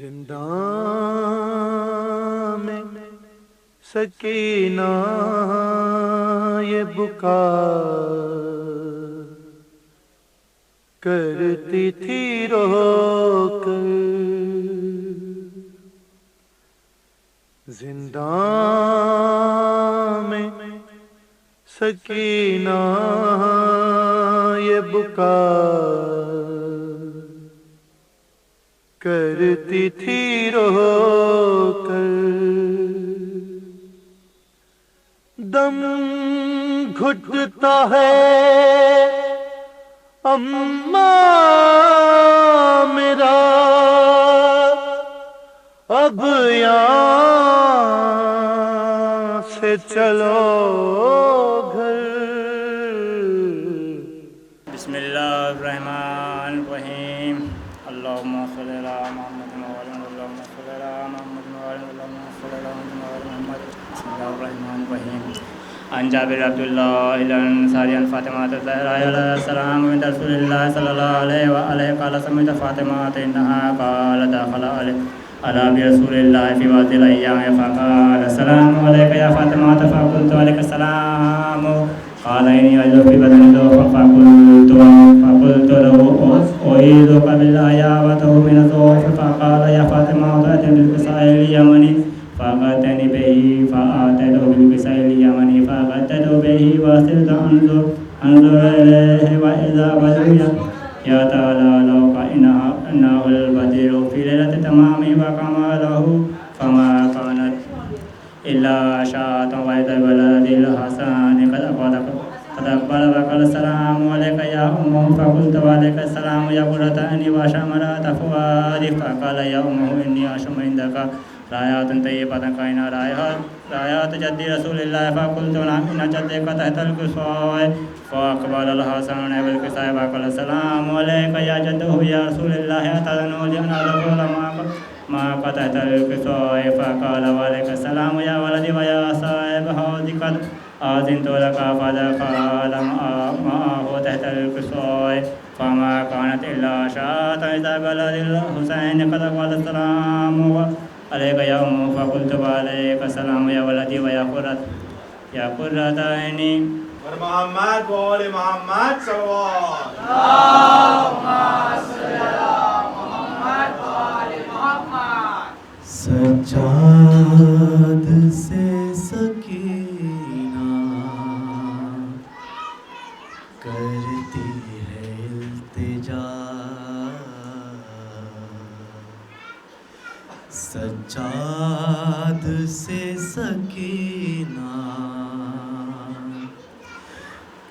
जिंदा में सकीना ये पुकार करती थी रोक, जिंदा में सकीना ये पुकार करती थी रोक, दम घुटता है अम्मा मेरा अब यहाँ से चलो घर। बिस्मिल्लाहिर्रहमानिर्रहीम। अल्लाहुम्मा सल्ली अला मुहम्मद व अला अल्लाहुम्मा सल्ली अला मुहम्मद व अला अल्लाहुम्मा सल्ली अला मुहम्मद। बिस्मिल्लाहिर्रहमानिर्रहीम। अन जाबिर अब्दुल्लाह अल-अंसारी अन फातिमा ज़हरा अलैहिस्सलाम बिन्त रसूलिल्लाह सल्लल्लाहु अलैहि व आलिहि क़ाल समिअत फातिमा इन्नहा क़ालत दख़ला अला बि रसूलिल्लाह फ़ी बाज़िल अय्याम फ़क़ाल अस्सलामु अलैका या फातिमा फ़क़ुल्तु अलैका अस्सलाम क़ाल इन्नी अजिदु फ़ी बदनी फ़क़ुल्तु लहु उईज़ुका बिल्लाहि अअूज़ु मिन ज़ौफ़ फ़क़ाल या फातिमा अतनी बिल-किसाइल यमनी फ़अतनी बिही फ़अतैतु बिल-किसाइल यमनी फ़अतैतु बिही वसिलतु अंज़ुर इलैहि व इज़ा बदरुन यतलाअलू कअन्नहुल बदरु फ़ी लैलति तमामिही व कमलहु फ़मा कानत इल्ला शाअतन व इज़ल बलदिल हसन क़द अक़बल व क़ाल अस्सलामु अलैका या उम्मह फ़क़ुल्तु व अलैका अस्सलाम या क़ुर्रत अय्नि व शमरत फ़ुआदी फ़क़ाल या उम्मह इन्नी अशम्मु इंदका रायातुन तय्यिबतन कअन्ना रायात जद्दी रसूलिल्लाह फ़क़ुल्तु नअम इन्न जद्दका तहतल किसाय फ़अक़बल अल-हसन बिल-किसाय व क़ाल अस्सलामु अलैका या जद्दहु या रसूलल्लाह अतज़नु अन अदख़ुल माअका तहतल किसाय फ़क़ाल व अलैका अस्सलाम या वलदी व या साहिब हौज़ि क़द आज़िनतु लका फ़दख़ल मअहु तहतल किसाय फ़मा कानत इल्ला शाअतन इज़ा बलदिल हुसैन क़द अक़बल अस्सलामु अलैका या उम्मह फ़क़ुल्तु व अलैका अस्सलाम या वलदी व या क़ुर्रत अय्नि और मोहम्मद बोले मोहम्मद सज्जाद से सकीना करती है इल्तिजा, सज्जाद से सकीना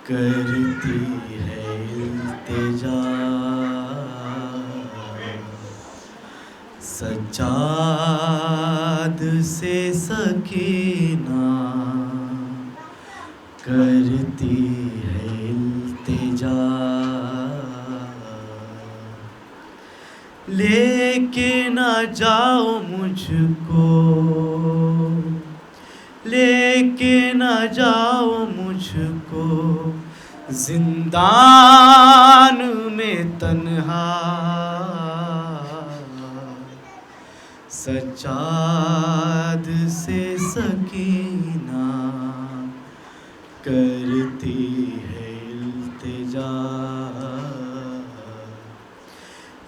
करती है इल्तिजा, सज्जाद से सकीना करती है इल्तिजा, लेके ना जाओ मुझको, लेके ना जाओ मुझको जिंदान में तन्हा, सज्जाद से सकीना करती है इल्तिजा,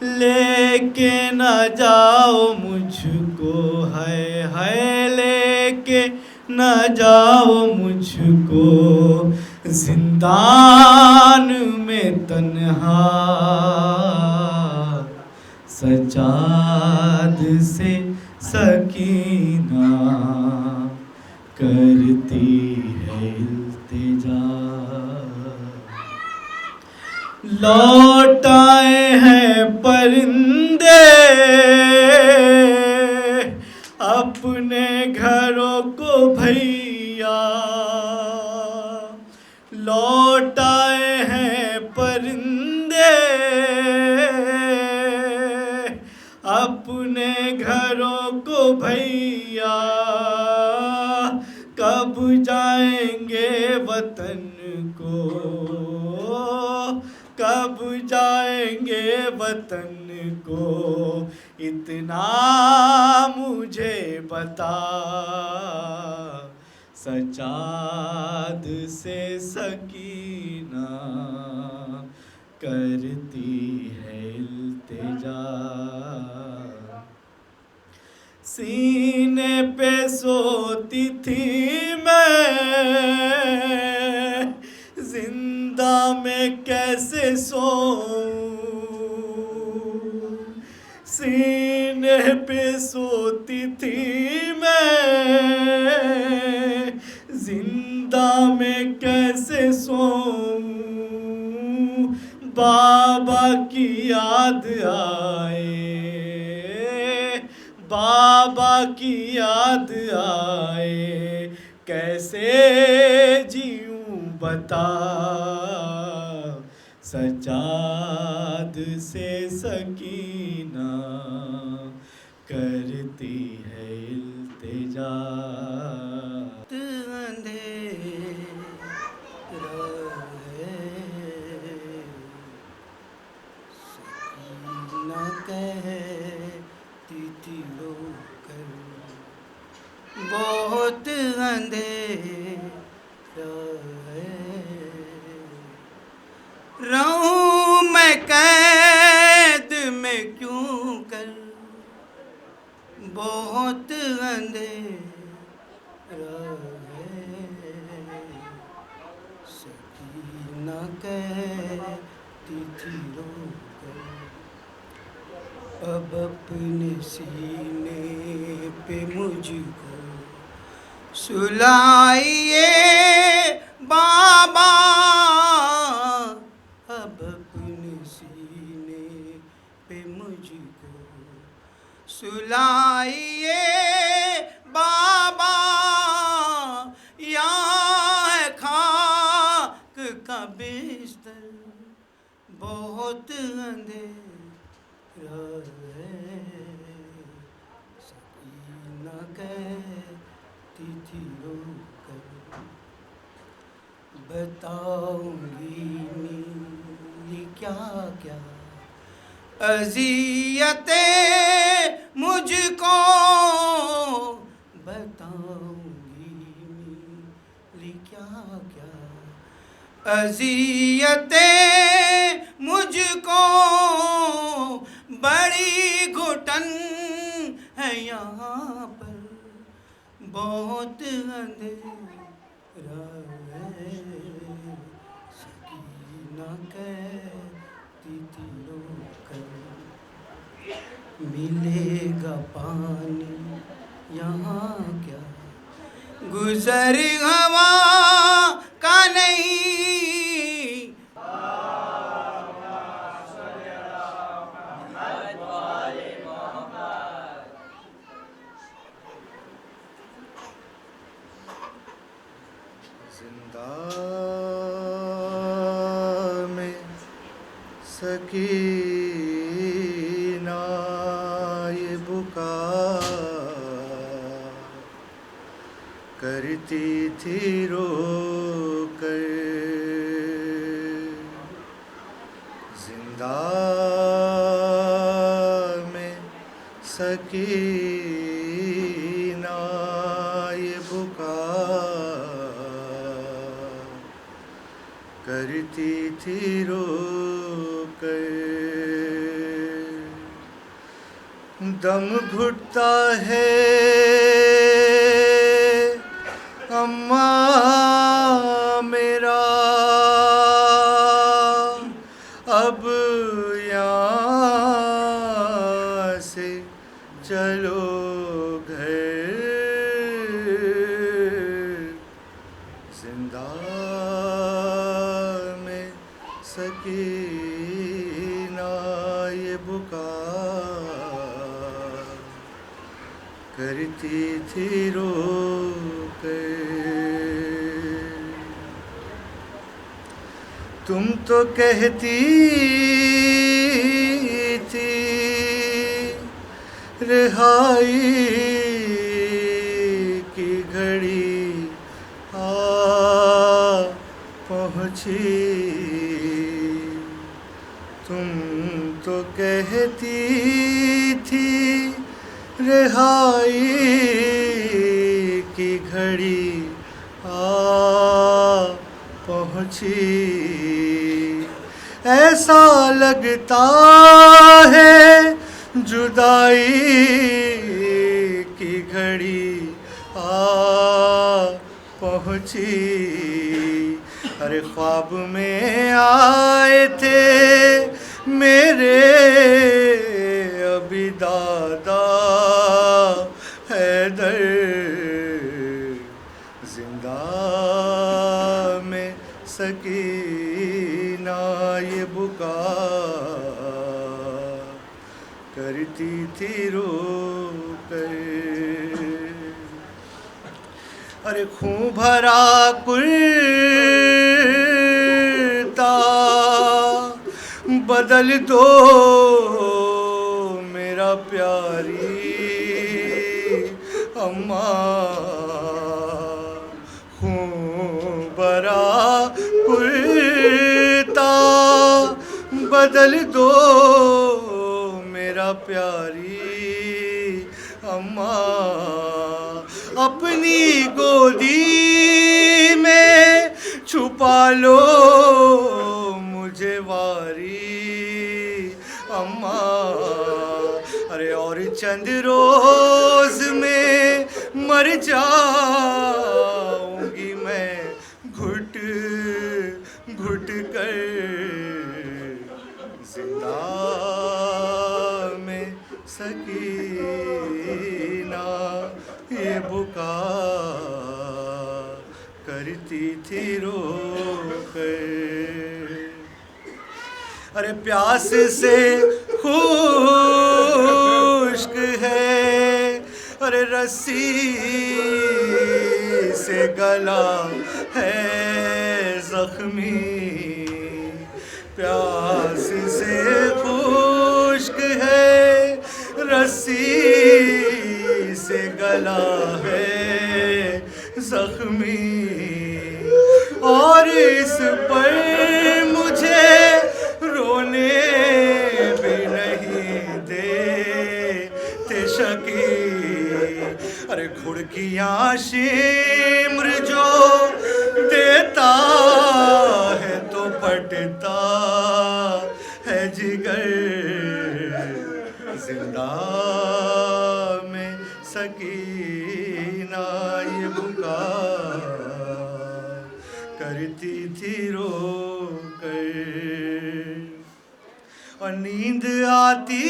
लेके न जाओ मुझको है लेके न जाओ मुझको जिंदान में तन्हा, सज्जाद से सकीना करती है इल्तिजा। लौट आए हैं परिंदे अपने घरों को भैया, लौट आए हैं परिंदे अपने घरों को भैया, कब जाएंगे वतन को, कब जाएंगे वतन को, इतना मुझे बता। सजाद से सकीना करती है इल्तिजा, सीने पे सोती थी मैं, जिंदा में कैसे सोऊं। सीने पे सोती थी मैं, जिंदा में कैसे सोऊं। बाबा की याद आए, बाबा की याद आए, कैसे जीऊं बता। सजाद से सकीना करती है इल्तिजा। सकीना कहती थी रोकर, बहुत अंधेरा है, रहूं मैं कैद में क्यों कर, बहुत अंधेरा है। सकीना कहती थी रोकर, अब अपने सीने पे मुझको सुलाइए बाबा, अब अपने सीने पे मुझको सुलाइए बाबा। यहाँ है खाक का बिस्तर, बहुत अंधेरा है। सकीना कहती थी रोकर, बताऊंगी नीली क्या क्या अज़ियतें मुझको, बताऊंगी नीली क्या क्या अज़ियतें मुझको। बड़ी घुटन है यहाँ पर, बहुत अंधेरा है। सकीना कहती थी रोकर, मिलेगा पानी यहाँ क्या, गुजर हवा का नहीं। जिंदा में सकीना ये पुकार करती थी रोकर, जिंदा में सकीना ये पुकार करती थी रोकर। दम घुटता है अम्मा मेरा, अब यहाँ से चलो घर। जिंदा में सकीना ये पुकार करती थी रोकर। तुम तो कहती थी रिहाई की घड़ी पहुँची। तुम तो कहती थी रिहाई की घड़ी आ पहुँची। ऐसा लगता है जुदाई की घड़ी आ पहुँची। अरे ख्वाब में आए थे मेरे अभी दादा हैदर, जिंदा में सकीना ये बुका करती थी रो कर। अरे खून भरा कुर्ता बदल दो मेरा प्यारी अम्मा। खून भरा कुर्ता बदल दो मेरा प्यारी अम्मा। अपनी गोदी में छुपा लो मुझे वारी अम्मा। अरे और चंद रोज में मर जाऊंगी मैं घुट घुट कर, जिंदा में सकीना ये बुका करती थी रो कर। अरे प्यास से खुश्क है, अरे रस्सी से गला है जख्मी। प्यास से खुश्क है, रस्सी से गला है जख्मी। और इस पर मुझे रोने भी नहीं देते शकी। अरे घुड़कियाँ शिम्र जो देता है तो फटता है जिगर, जिंदा में सकीना ये बुका करती थी रो कर। और नींद आती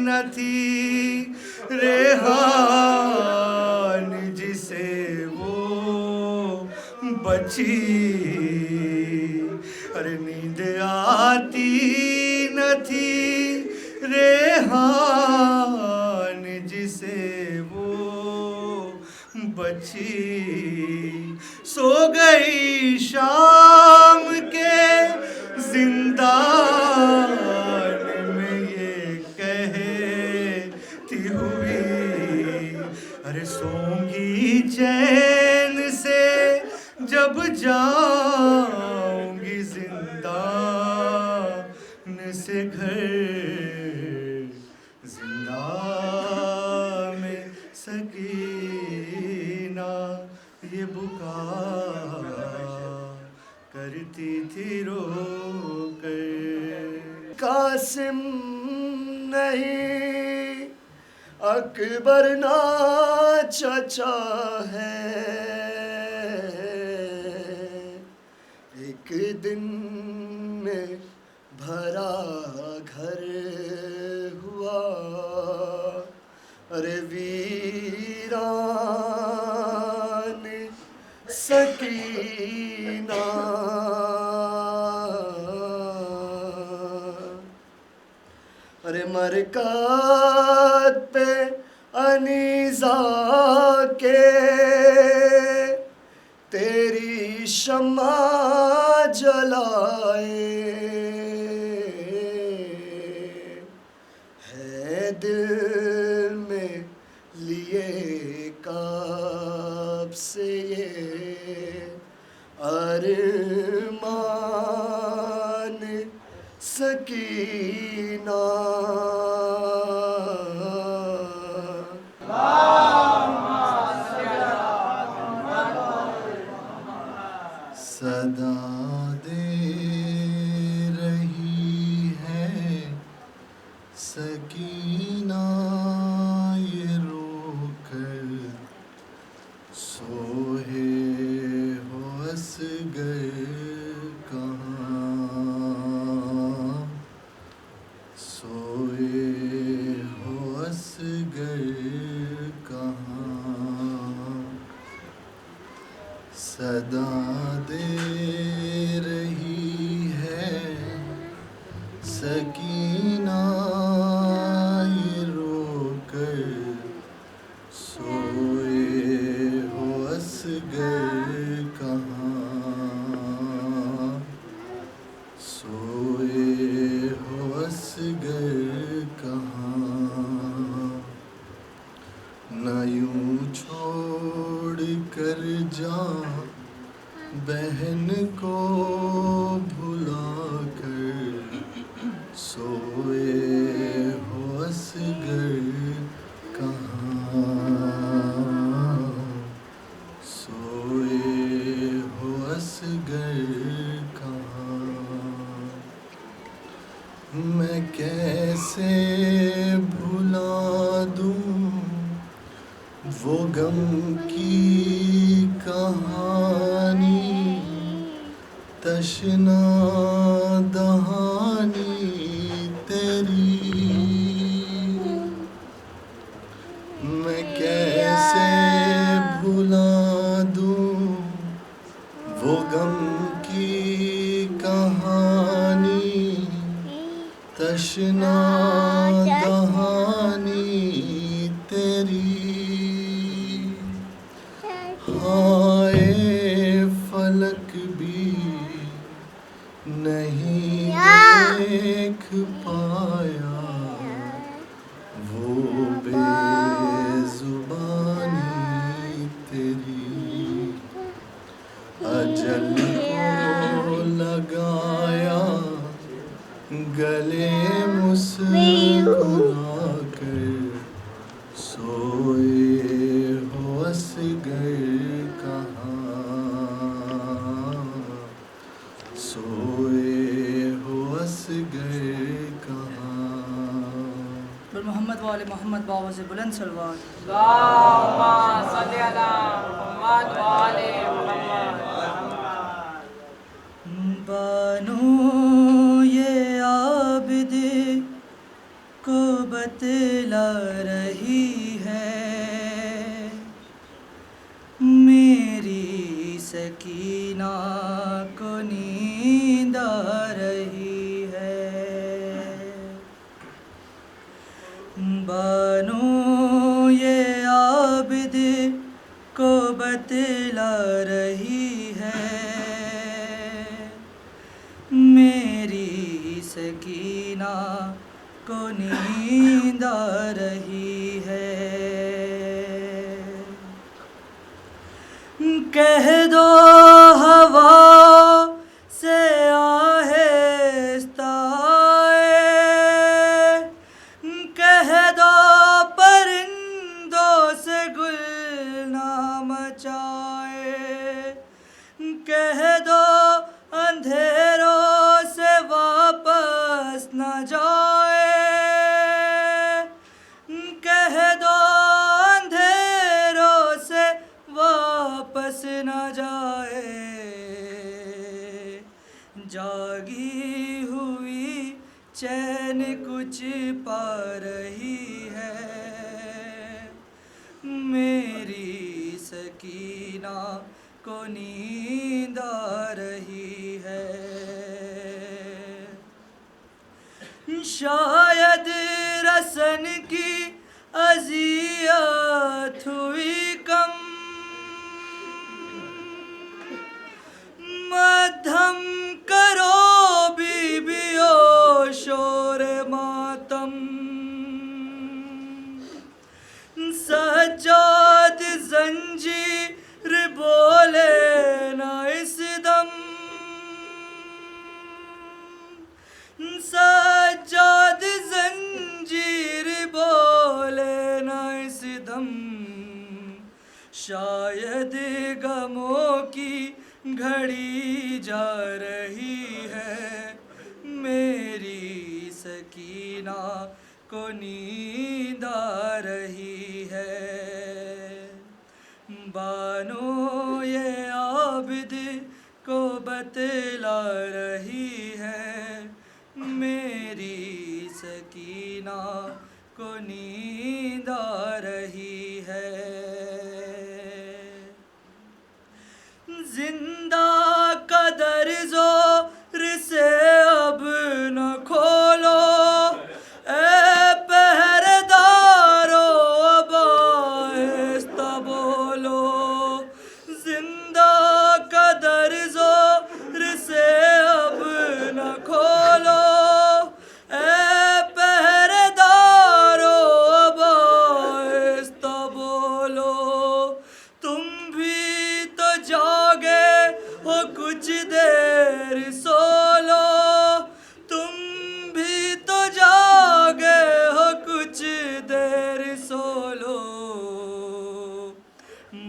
न थी रेहान जिसे वो बची। अरे नींद आती न थी रेहान जिसे वो बची। सो गई शाम के जिंदान में ये कहती हुई। अरे सोंगी चैन से जब जाऊंगी जिंदान से घर, जिंदा में सकीना ये बुका करती थी रो कर। कासिम नहीं अकबर ना चचा है, एक दिन में भरा घर हुआ। अरे वीरान सकीना, अरे मरकत पे अनीजा के तेरी शम्मा जलाए है दिल में लिए काब से ये अरमान सकीना सदा दे रही है सकीना ये रोकर सोहे हो असगर कहाँ सोए हो असगर कहाँ सदा दे रही है सकीना ये रोकर सोए हो असगर कहाँ सोए हो असगर कहाँ न यूं छोड़ कर जा बहन को भुला कर सोए हो असगर कहाँ सोए हो असगर कहाँ मैं कैसे भुला दूँ वो गम की कहानी तशना दहानी तेरी मैं कैसे भुला दूँ वो गम की कहानी तशना दहानी तेरी हाय फलक भी नहीं देख पाया वो बेजुबानी तेरी अजल को लगाया गले मुस्कुरा कर सोए हो असगर कहाँ सोए हो असगर कहाँ मोहम्मद वाले मोहम्मद बाबा से बुलंद सलवात। अल्लाहुम्मा सल्ली अला मुहम्मद व आले मुहम्मद। बानो ये आबिद को बतला रही है मेरी सकीना को नींद आ रही है। बानो ये आबिद को बतला रही है मेरी सकीना को नींद आ रही है। कह दो हवा से आहिस्ता आए, कह दो परिंदों से गुल ना मचाए, कह दो अंधेरों से वापस न जाए, कह दो अंधेरों से वापस न जाए। जागी हुई चैन कुछ पा रही है मेरी सकीना को नींद आ रही है। शायद रसन की अज़ियत हुई कम, मध्यम करो बीबियो शोर मातम। सज्जाद जंजीर बोले ना इस शायद गमों की घड़ी जा रही है, मेरी सकीना को नींद आ रही है। बानो ये आबिद को बतला रही है, मेरी सकीना को नींद आ रही है। जिंदा कदर जोर से अब न खोलो, ए पहरेदारो अब आहिस्ता बोलो। जिंदा कदर जोर से अब न खोलो, ए पहरेदारो अब आहिस्ता बोलो। तुम भी तो जागे हो कुछ देर सो लो, तुम भी तो जागे हो कुछ देर सो लो।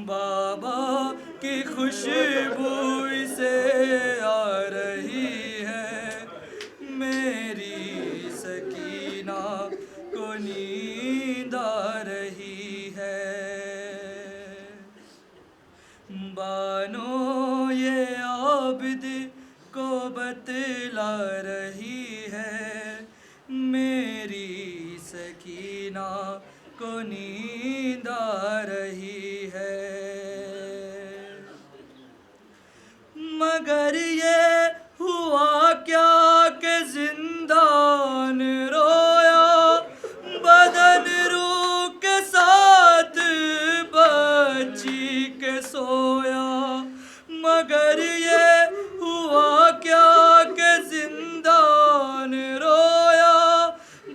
बाबा की खुशबू से आ रही है, मेरी सकीना को नींद आ रही है। बानो ये आबिद को बतला रही है, मेरी सकीना को नींद आ रही है। मगर ये हुआ क्या कि जिंदान रोया, बदन रूह के साथ बच्ची के सोया। मगर ये हुआ क्या कि जिंदान रोया,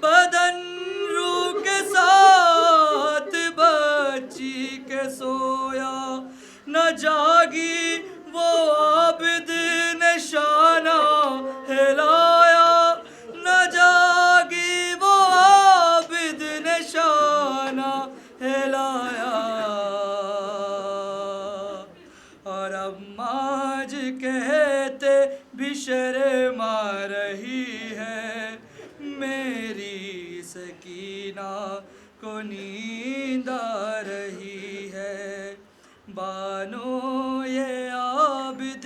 बदन रूह के साथ बच्ची के सोया। न जागी वो आबिद ने शाना हिलाया, न जागी वो आबिद ने शाना हिलाया। और अम्मा जी कहते भी शर्मा रही है, मेरी सकीना को नींद आ रही है। बानो ये आबिद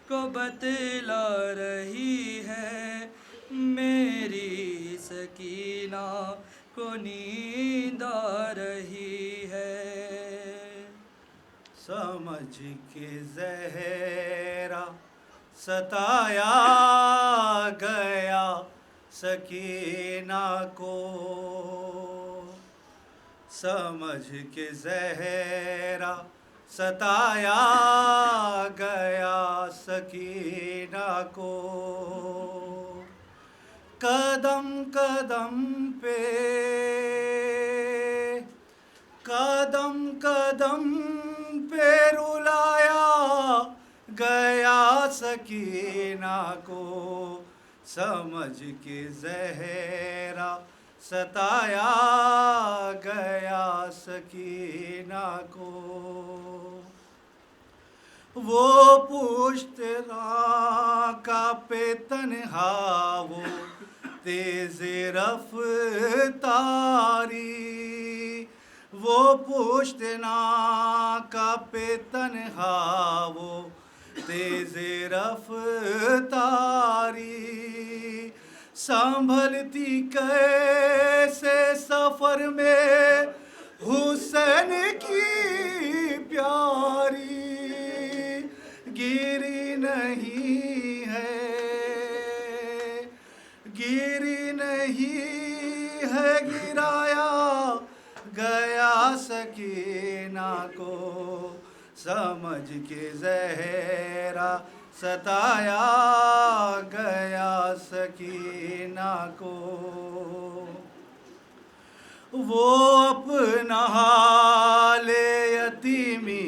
को बतला रही है, मेरी सकीना को नींद आ रही है। समझ के ज़हरा सताया गया सकीना को, समझ के ज़हरा सताया गया सकीना को। कदम कदम पे, कदम कदम पे रुलाया गया सकीना को, समझ के ज़हरा सताया गया सकीना को। वो पुश्तना का पे तन्हा वो तेज़ रफ्तारी, वो पुश्तना का पे तन्हा वो तेज़ रफ्तारी। संभलती कैसे सफ़र में हुसैन की प्यारी, गिरी नहीं है, गिरी नहीं है, गिराया गया सकीना को, समझ के ज़हरा सताया गया सकीना को। वो अपना हाले यतीमी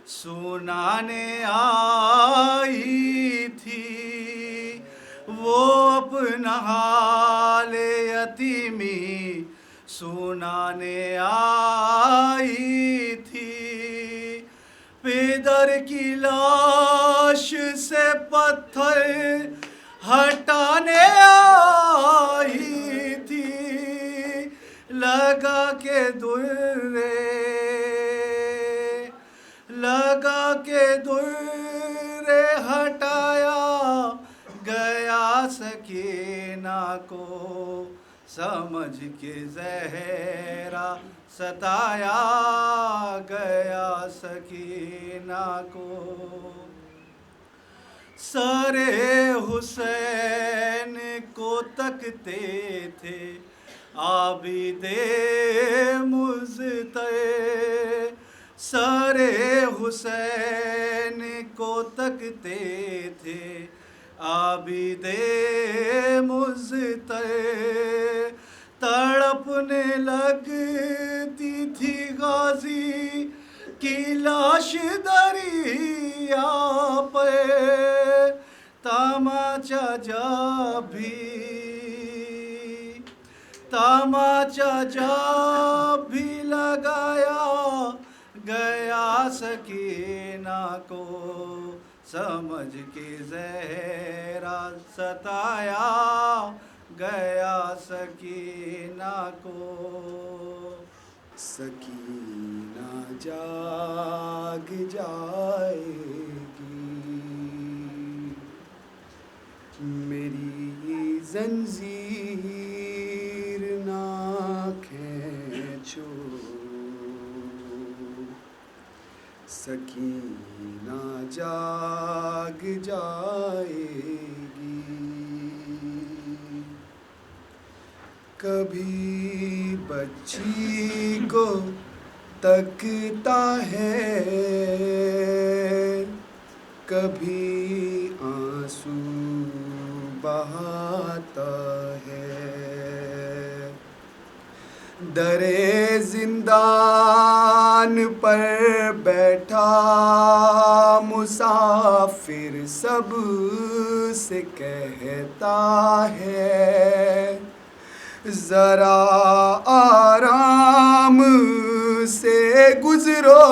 सुनाने आई थी, वो अपना हाले यतीमी सुनाने आई थी। हैदर की लाश से पत्थर हटाने आई थी, लगा के दुर्रे हटाया गया सकीना को, समझ के ज़हरा सताया गया सकीना को। सारे हुसैन को तकते थे आबिदे मुज़तर, सारे हुसैन को तकते थे आबिदे मुज़तर, तड़पने लगती थी गाजी की लाश दरिया पे, तमाचा जब भी लगाया गया सकीना को, समझ के ज़हरा सताया गया सकीना को। सकीना जाग जाएगी, मेरी जंजीर ना खींचो, सकीना जाग जाएगी। कभी बच्ची को तकता है, कभी आंसू बहाता है, दरे जिंदान पर बैठा मुसाफिर सब से कहता है, जरा आराम से गुजरो,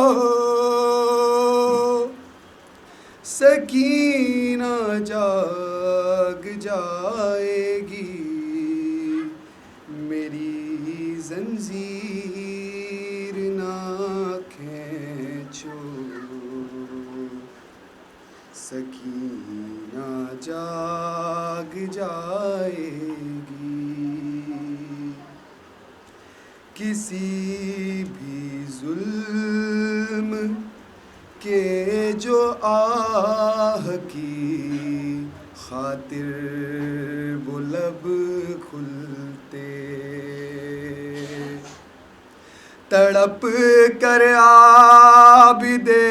सकीना जाग जाएगी, मेरी जंजीर ना खींचो, सकीना जाग जाएगी। किसी भी जुल्म के जो आह की खातिर बुलब खुलते, तड़प कर आबिदे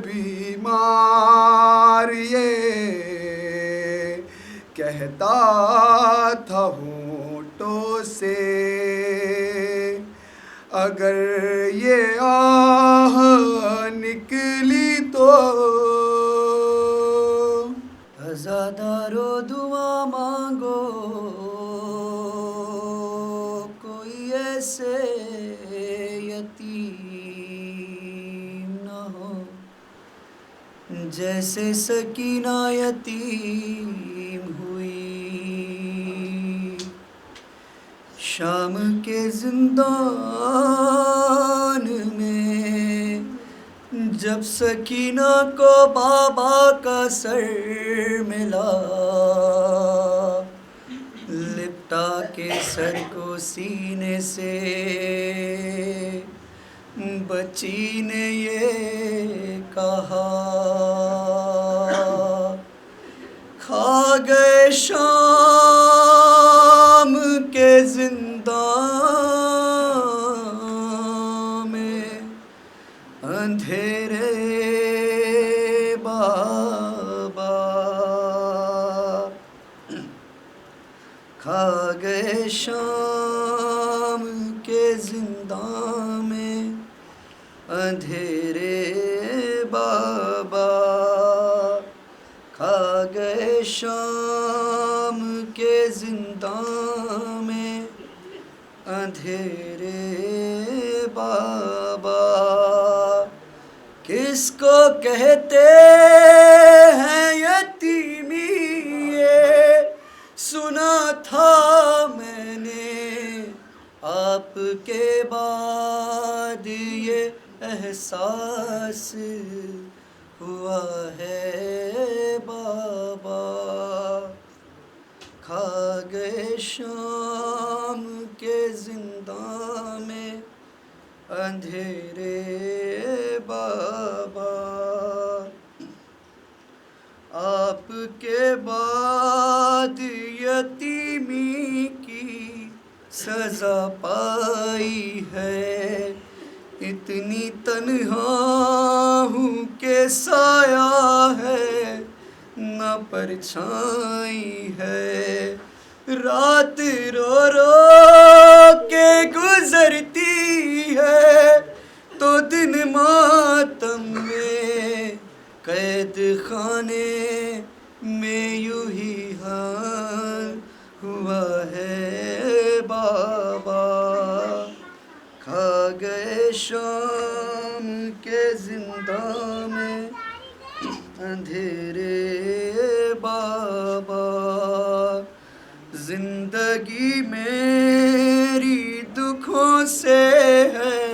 बीमार ये कहता था होठों से, अगर ये आह निकली तो अज़ादारो दुआ मांगो, कोई ऐसे यतीम न हो जैसे सकीना यतीम हुई। शाम के जिंदान में जब सकीना को बाबा का सर मिला, लिपटा के सर को सीने से बच्ची ने ये कहा, खा गए शाम के जिंदान में अंधेरे बाबा, खा गए शाम के जिंदान में अंधेरे बाबा, खा गए शाम के जिंदान में अंधेरे बाबा। किस किसको कहते हैं यतीमी, ये सुना था मैंने आपके बाद ये एहसास हुआ है बाबा। खा गए शाम के जिंदा में अंधेरे बाबा। आपके बाद यतीमी की सजा पाई है, इतनी तन्हा हूँ के साया है न परछाई है। रात रो रो के गुजरती है तो दिन मातम में कैद खाने में यूं ही हाल हुआ है बाबा। खा गए शाम के जिंदा में अंधेरे बाबा। जिंदगी मेरी दुखों से है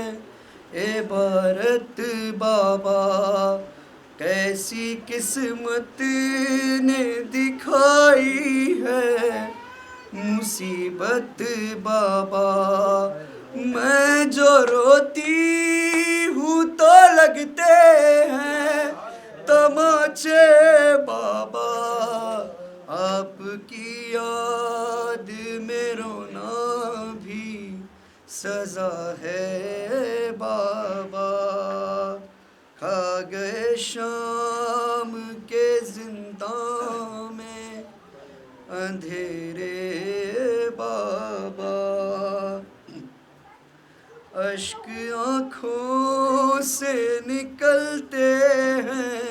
इबारत बाबा। कैसी किस्मत ने दिखाई है मुसीबत बाबा। मैं जो रोती हूँ तो लगते हैं तमाचे बाबा। आपकी याद में रोना भी सजा है बाबा। खा गए शाम के जिंदा में अंधेरे बाबा। अश्क आँखों से निकलते हैं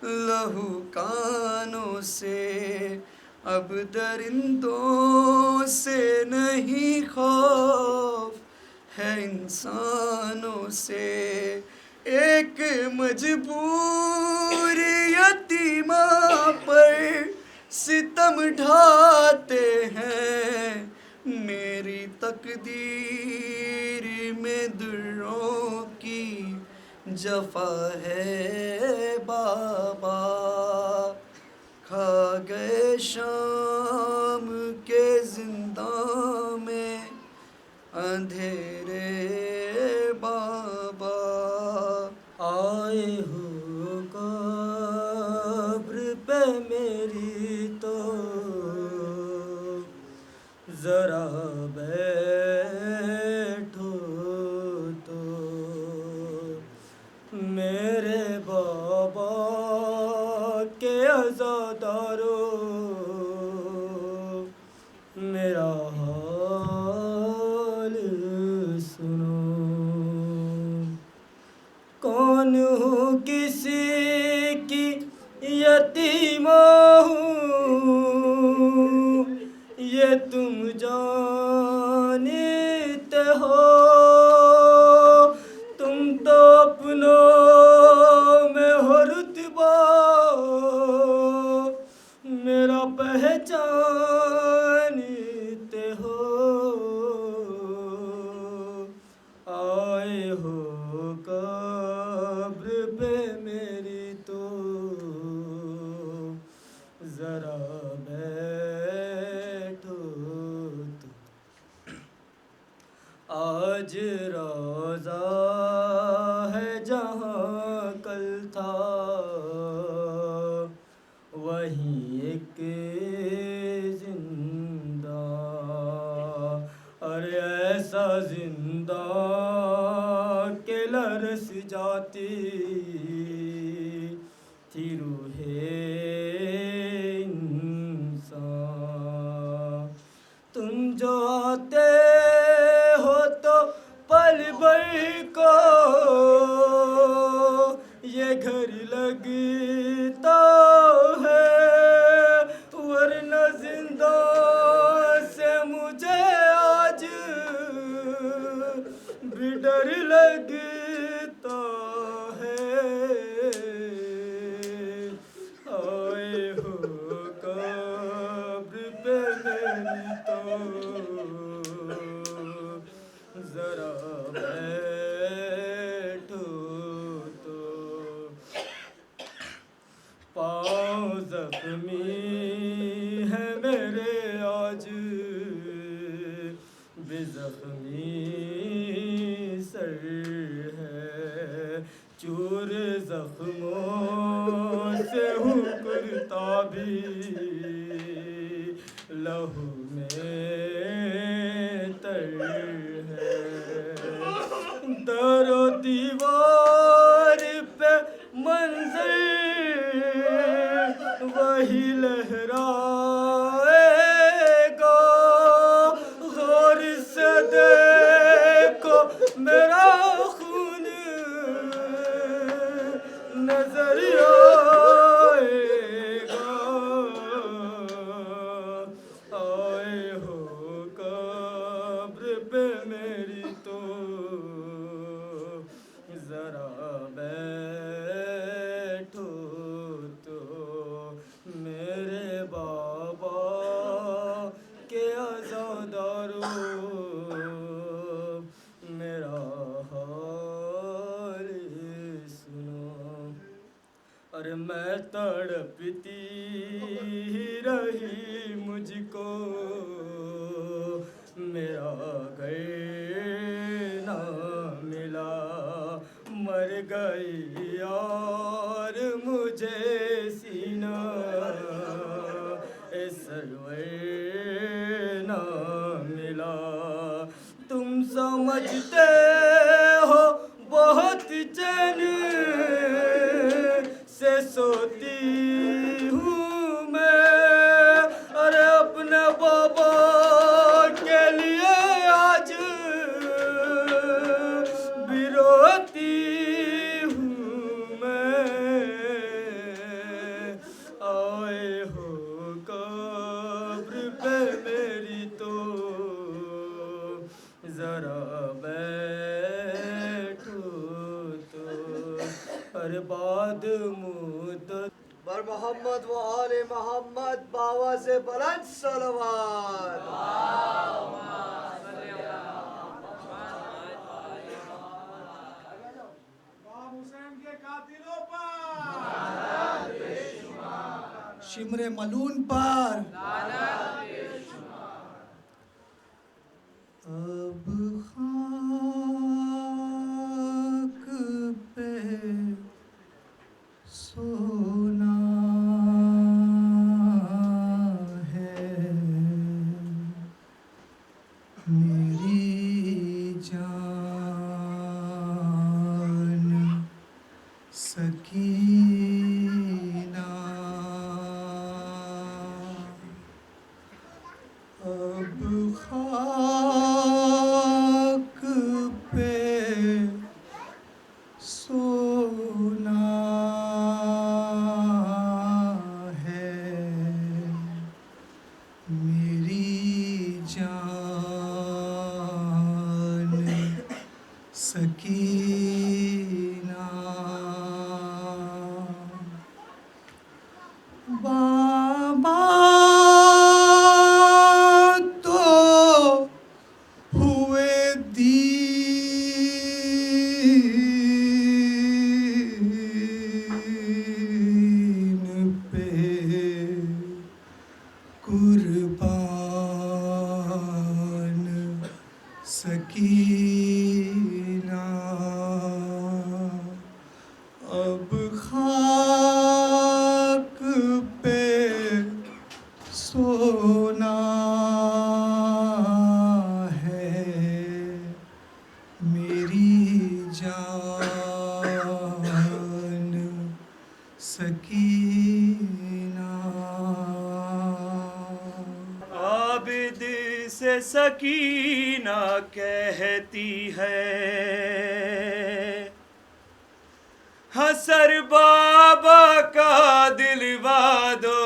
लहू कानों से। अब दरिंदों से नहीं खौफ है इंसानों से। एक मजबूर यतीमा पर सितम ढाते हैं। मेरी तकदीर में दुर्रों की जफा है बाबा। खा गए शाम के जिंदा में अंधेरे बाबा। आए हो कब्र पे मेरी तो जरा बैठो तो। मेरे बाबा के अज़ादारो मेरा हाल सुनो। कौन हूँ किसी की यतीमा हूँ ये तुम जानते हो। तुम तो अपनों में हो रुतबा मेरा पहचानते हो। आए हो कब्र पे मेरी तो जरा बैठो तो। आज रोज़ा है जहाँ कल था वहीं एक जिंदा। अरे ऐसा जिंदा के लरस जाती थी रूहे इंसान। तुम जो आते हो तो पल भर को ये घर लगता है। वरना जिंदा से मुझे आज भी डर लगता है। जख्मी है मेरे आज बेजख्मी सर है, चूर जख्मों से हूँ कुर्ता भी लहू में तर है, दरो दीवार पे मंजर वही लहराएगा, गौर से देखो मेरा खून नजर आएगा, आए हो कब्र पे मेरी तो जरा बैठो तो मेरे बाबा के आज़ादारो, मेरा हाल सुनो। अरे मैं तड़पती रही मुझको मेरा घर ना मिला, मर गई यार मुझे सीना ए सरवर ना मिला। तुम समझते हो बहुत चैन से सोती हूँ मैं, अरे अपने बाबा के लिए आज भी रोती हूँ मैं, आए हो कब्र पे मेरी तो जरा बैठो तो, अरे बाद मुद्दत बर मोहम्मद व आले मोहम्मद बाबा से बुलंद सलवात। इमाम हुसैन के कातिलों पर शिमरे मलून पर अब खाक पे सोना है, मेरी जान सकीना, अब खाक पे सोना है, मेरी जान सकीना। बाबा तो हुए दीन पे कुर्बान सकीना, अब खाक पे सोना है, मेरी जान सकीना। आबिद से सकीना कहती है, हसर बाबा का दिलवा दो,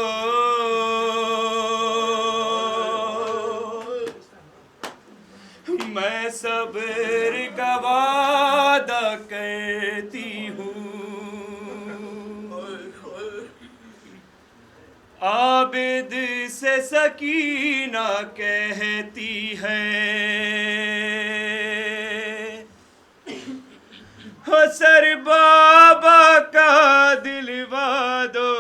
मैं सब्र का वादा करती हूँ। आबिद से सकीना कहती है, हसर बाबा का दिलवा दो,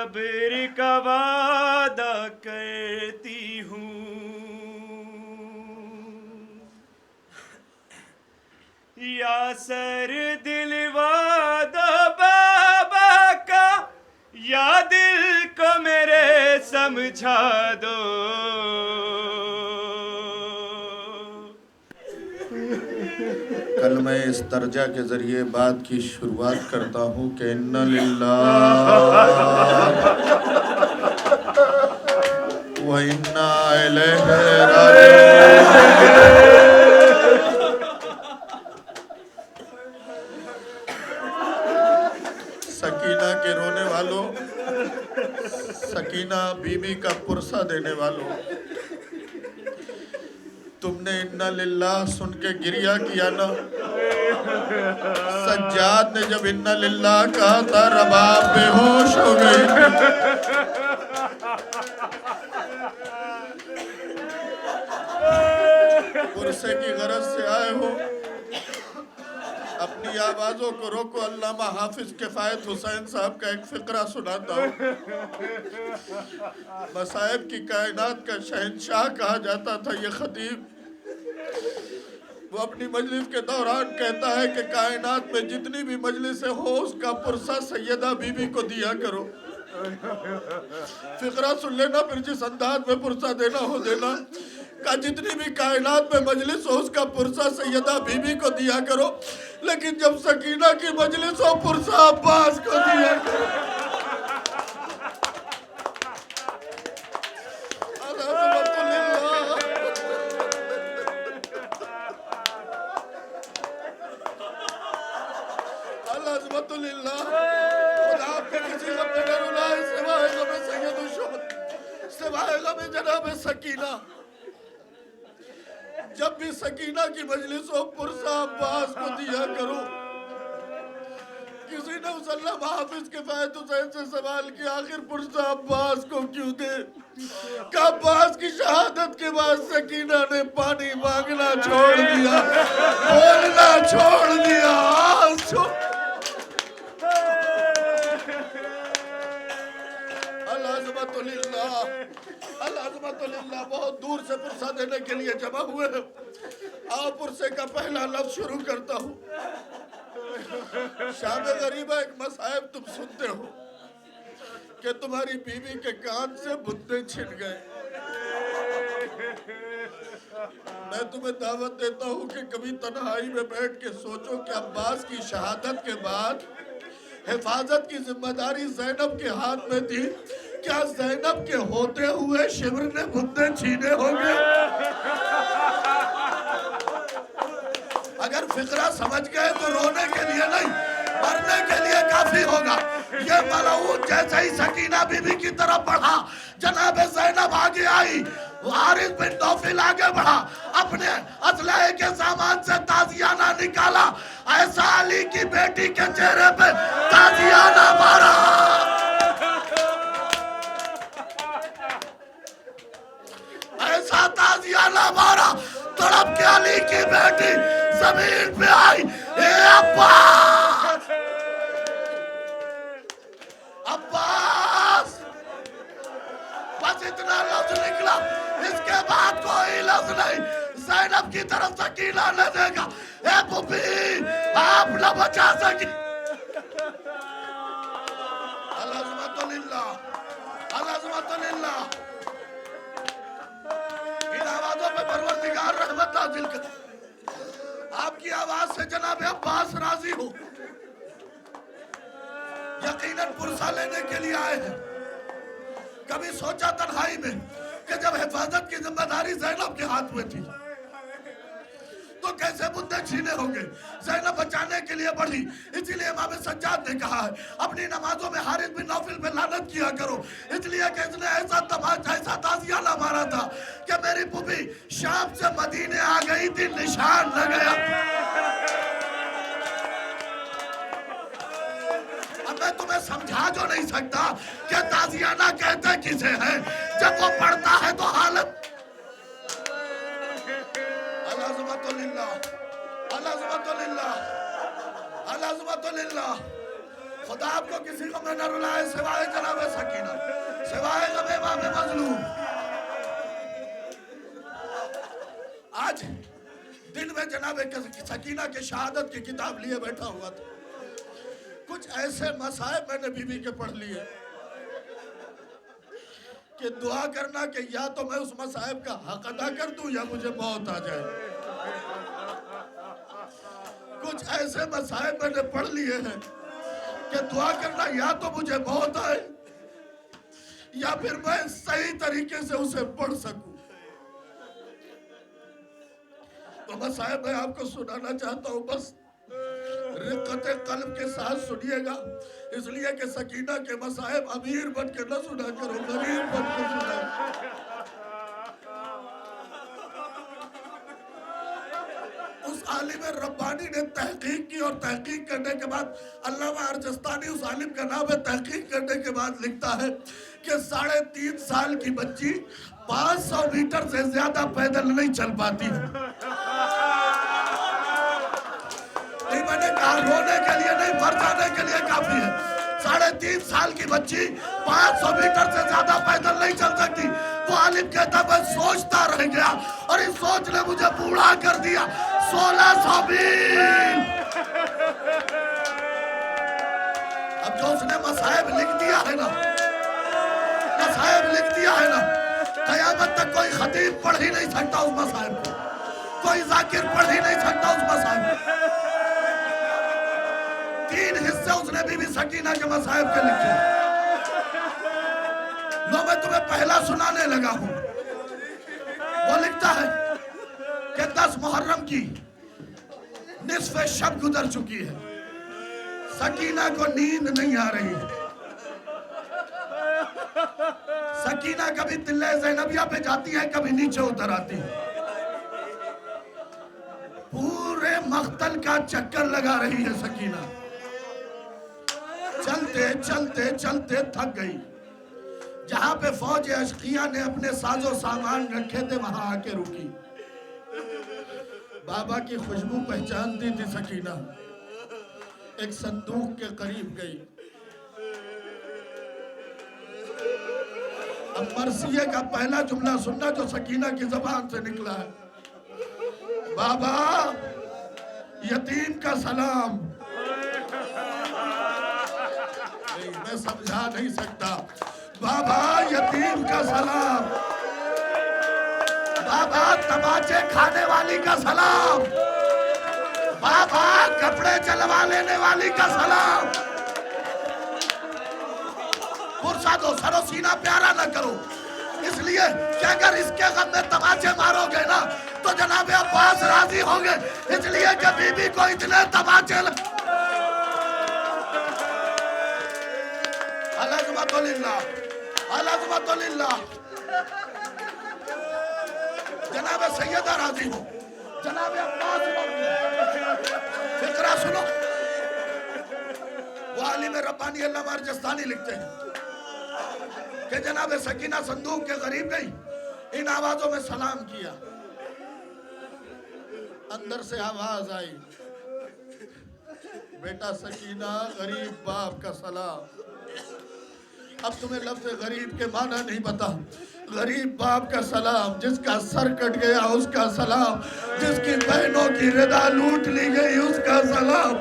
सब्र का वादा करती हूँ। या सर दिल वादा बाबा का, या दिल को मेरे समझा दो। कल मैं इस तर्जा के ज़रिए बात की शुरुआत करता हूँ कि इन्ना लिल्लाह व इन्ना इलैहि राजिऊन। सकीना के रोने वालों, सकीना बीबी का पुरसा देने वालों, तुमने इन्ना लिल्लाह सुन के गिरिया किया ना। सज्जाद ने जब इन्ना लिल्लाह कहा था रबाब बेहोश हो गई। पुरसे की गरज से आए हो, अपनी आवाजों को रोको। अल्लामा हाफिज किफायत हुसैन साहब का एक फिक्रा सुनाता हूँ। मसाइब की कायनात का शहंशाह कहा जाता था ये खतीब। वो अपनी मजलिस के दौरान कहता है कि कायनात में जितनी भी मजलिसें हो उसका पुरसा सैयदा बीबी को दिया करो। फिक्रा सुन लेना, फिर जिस अंदाज में पुरसा देना हो देना। का जितनी भी कायनात में मजलिस हो उसका पुरसा सैयदा बीबी को दिया करो, लेकिन जब सकीना की मजलिस हो पुरसा अब्बास को दिया करो। सकीना, जब भी सकीना की मजलिस हो पुरसा अब्बास को दिया करो। किसी ने उस अल्लामा हाफिज किफायत हुसैन से सवाल किया आखिर पुरसा अब्बास को क्यों दे? का अब्बास की शहादत के बाद सकीना ने पानी मांगना छोड़ दिया, बोलना छोड़ दिया। अल्लाह बहुत दूर से पुरसा देने के लिए जमा हुए हैं। आओ पुरसे का पहला लफ्ज शुरू करता हूँ। शाम गरीबा एक मसाइब तुम सुनते हो कि तुम्हारी बीवी के कान से बुत्ते छिन गए। मैं तुम्हें दावत देता हूँ कि कभी तन्हाई में बैठ के सोचो कि अब्बास की शहादत के बाद हिफाजत की जिम्मेदारी ज़ैनब के हाथ में थी। क्या ज़ैनब के होते हुए शिमर ने बुत्ते छीने होंगे? अगर फिक्रा समझ गए तो रोने के लिए नहीं, मरने के लिए काफी होगा। ये मलऊन जैसे ही सकीना बीबी की तरफ बढ़ा, जनाब ज़ैनब आगे आई, हारिस बिन नौफिल आगे बढ़ा, अपने असलहे के सामान से ताजियाना निकाला, ऐसा अली की बेटी के चेहरे पे ताजियाना मारा। ऐसा ताजियाना मारा, तड़प के अली की बेटी जमीन पे आई। ए अब्बास, अब्बास, बस इतना लफ्ज निकला, इसके बाद कोई लफ्ज नहीं। ज़ैनब की तरफ सकीना न देगा। ए पुपी, आप न बचा सकी। अल्लाह अल्लाह इन आवाजों पे परवरदिगार रहमत नाज़िल कर। आपकी आवाज से जनाब अब्बास राजी हो, यकीनन पुरसा लेने के लिए आए हैं। कभी सोचा तन्हाई में कि जब हिफाजत की जिम्मेदारी ज़ैनब के हाथ में थी तो कैसे बुत्ते छीने होंगे? ज़ैनब बचाने के लिए बढ़ी, इसलिए इमाम सज्जाद ने कहा है अपनी नमाजों में हारिस बिन नौफिल पे लानत किया करो, इसलिए कि इसने ऐसा तमाचा, ऐसा ताजियाना मारा था कि मेरी पुपी शाम से मदीने आ गई थी, निशान न गया। अब मैं तुम्हें समझा जो नहीं सकता कि ताजियाना कहते किसे है। जब वो पढ़ता है तो हालत खुदा आपको किसी को मैं न रुलाए सिवाय जनाब सकीना, सिवाय गमे इमाम मजलूम। आज दिन में जनाब सकीना की शहादत की किताब लिए बैठा हुआ था। कुछ ऐसे मसाइब मैंने बीवी के पढ़ लिए कि दुआ करना कि या तो मैं उस मसाइब का हक अदा कर दूं या मुझे मौत आ जाए। कुछ ऐसे मसाइब मैंने पढ़ लिए हैं कि दुआ करना या तो मुझे मौत आए या फिर मैं सही तरीके से उसे पढ़ सकूं। तो मसाइब मैं आपको सुनाना चाहता हूं, बस रिक्कते कल्ब के साथ सुनिएगा, इसलिए कि सकीना के मसाइब अमीर बन के न सुना करो, गरीब बन के सुना। उस आलिम रब्बानी ने तहकीक की और तहकीक करने के बाद अल्लामा अर्जस्तानी उस आलिम का नाम है, तहकीक करने के बाद लिखता है कि 3.5 साल की बच्ची 500 मीटर से ज्यादा पैदल नहीं चल पाती है। नहीं, मैंने कहा रोने के लिए नहीं, मर जाने के लिए काफी है। 3.5 साल की बच्ची 500 मीटर से ज्यादा पैदल नहीं चल सकती। वो आलिम कहता मैं सोचता रह गया और इस सोच ने मुझे बूढ़ा कर दिया। 1600 मील। अब जो उसने मसाइब लिख दिया है ना, मसाइब लिख दिया है ना, कयामत तक कोई खतीब पढ़ ही नहीं सकता उस मसाइब को, कोई जाकिर पढ़ ही नहीं सकता उस मसाइब को। 3 हिस्से उसने बीबी सकीना के मसाइब के लिखे। लो मैं तुम्हें पहला सुनाने लगा हूं। वो लिखता है कि 10 मुहर्रम की निस्फ़े शब गुजर चुकी है, सकीना को नींद नहीं आ रही है। सकीना कभी तिल्ले ज़ैनबिया पे जाती है, कभी नीचे उतर आती है। पूरे मख्तल का चक्कर लगा रही है सकीना। चलते चलते चलते थक गई। जहां पे फौज अशकिया ने अपने साजो सामान रखे थे वहां आके रुकी। बाबा की खुशबू पहचानती थी सकीना। एक संदूक के करीब गई। अब मरसिये का पहला जुमला सुनना जो सकीना की जबान से निकला है। बाबा यतीम का सलाम। नहीं, मैं समझा नहीं सकता। बाबा यतीम का सलाम, बाबा तमाचे खाने वाली का सलाम, बाबा कपड़े चलवा लेने वाली का सलाम। पुरसा दो, सरो सीना प्यारा न करो, इसलिए कि अगर इसके गम में तमाचे मारोगे ना तो जनाब अब्बास राजी होंगे, इसलिए कि बीबी को इतने तमाचे जनाब सैयदा राजी हो, जनाब अब्बास फिक्रा सुनो। वो आलिम रब्बानी अल्लामा अर्जस्तानी लिखते हैं कि जनाब सकीना संदूक के करीब गई, इन आवाजों में सलाम किया। अंदर से आवाज आई, बेटा सकीना गरीब बाप का सलाम। अब तुम्हें लफ्ज़ गरीब के माना नहीं पता। गरीब बाप का सलाम, जिसका सर कट गया उसका सलाम, जिसकी बहनों की रिदा लूट ली गई उसका सलाम,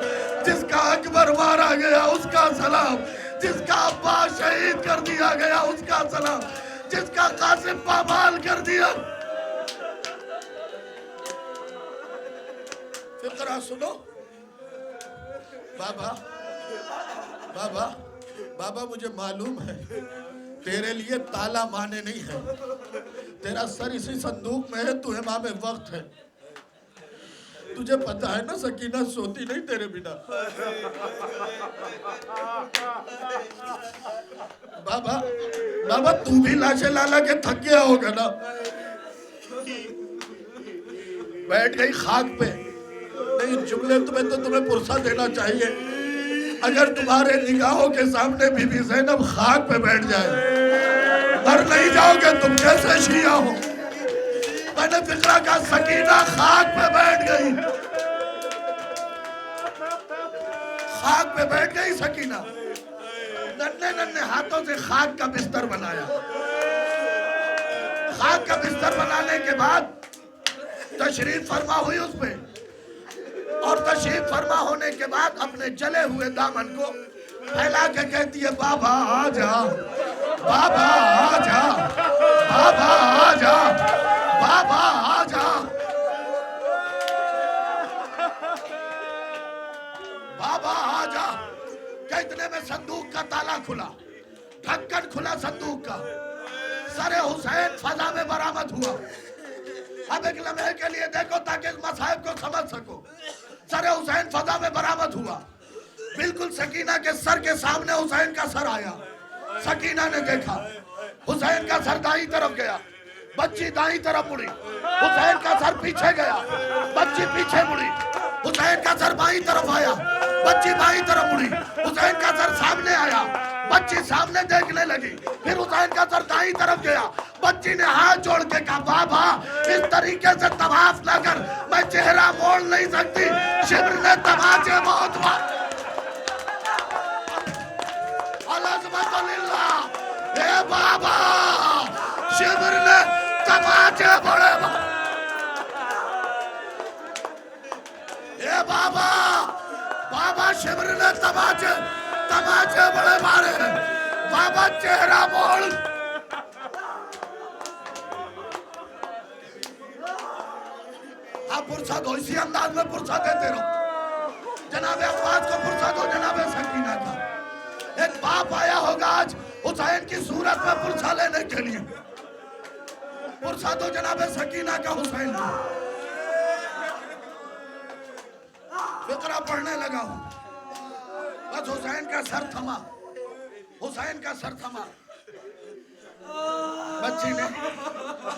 जिसका अकबर मारा गया उसका सलाम, जिसका अब्बा शहीद कर दिया गया उसका सलाम, जिसका कासिम पामाल कर दिया। फिक्रा सुनो। बाबा बाबा बाबा मुझे मालूम है तेरे लिए ताला माने नहीं है, तेरा सर इसी संदूक में है, तू इमाम वक्त है। तुझे पता है ना सकीना सोती नहीं तेरे बिना। बाबा बाबा तू भी लाशे लाला के थक गया होगा ना। बैठ गई खाक पे। नहीं, जुमले तुम्हें तो तुम्हें पुरसा देना चाहिए। अगर तुम्हारे निगाहों के सामने बीबी ज़ैनब खाक पे बैठ जाए, मर नहीं जाओगे तुम, कैसे शिया हो। मैंने फिक्रा का सकीना खाक पे बैठ गई, खाक पे बैठ गई सकीना। सकीना नन्हे नन्हे हाथों से खाक का बिस्तर बनाया। खाक का बिस्तर बनाने के बाद तशरीफ फरमा हुई उस पे, और तशरीफ फरमा होने के बाद अपने जले हुए दामन को फैला के कहती है बाबा आ जा, बाबा आ जा, बाबा आ जा, बाबा आ जा, बाबा आ जा। इतने में संदूक का ताला खुला, ढक्कन खुला संदूक का, सरे हुसैन फजा में बरामद हुआ। अब एक लम्हे के लिए देखो ताकि इस मसाइब को समझ सको। सरे हुसैन फजा में बरामद हुआ, बिल्कुल सकीना के सर के सामने हुसैन का सर आया। सकीना ने देखा हुसैन का सर दाईं तरफ गया, बच्ची दाईं तरफ मुड़ी, हुसैन का सर पीछे गया, बच्ची पीछे मुड़ी, हुसैन का सर बाईं तरफ आया, बच्ची बाईं तरफ मुड़ी, हुसैन का सर सामने आया, बच्ची सामने देखने लगी, फिर हुसैन का सर दाईं तरफ गया, बच्ची ने हाथ जोड़ के कहा बाबा इस तरीके से तवाफ न कर, मैं चेहरा मोड़ नहीं सकती। शिब्र ने तमाचे बहुत मार, अल्लाह हे बाबा, शिब्र ने तमाचे बड़े मार, हे बाबा, बाबा शिब्र ने तमाचे बड़े मारे, बाबा चेहरा मोड़। आप पुरसा दो, इसी अंदाज में पुरसा देते रहो। जनाबे अब्बास को पुरसा दो, जनाबे सकीना का। एक बाप आया होगा आज हुसैन की सूरत में पुरसा लेने के लिए, पुरसा दो जनाबे सकीना का हुसैन। फिक्रा पढ़ने लगा हूं, बस हुसैन का सर थमा, हुसैन का सर थमा।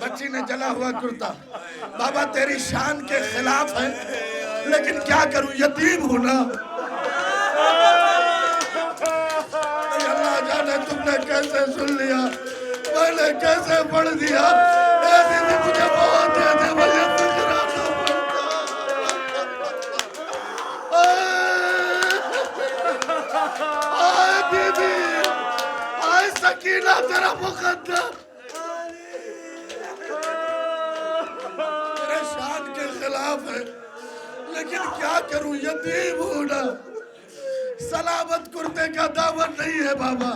बच्ची ने जला हुआ कुर्ता, बाबा तेरी शान के खिलाफ है लेकिन क्या करूं, यतीम हूं ना। अल्लाह जाने तुमने कैसे सुन लिया, मैंने कैसे पढ़ दिया। मुझे बहुत मुझे फिक्रा बीबी, आए सकीना तेरा मुकद्दर तेरे शान के खिलाफ है लेकिन क्या करूं, यतीम हूं ना। सलामत कुर्ते का दामन नहीं है बाबा।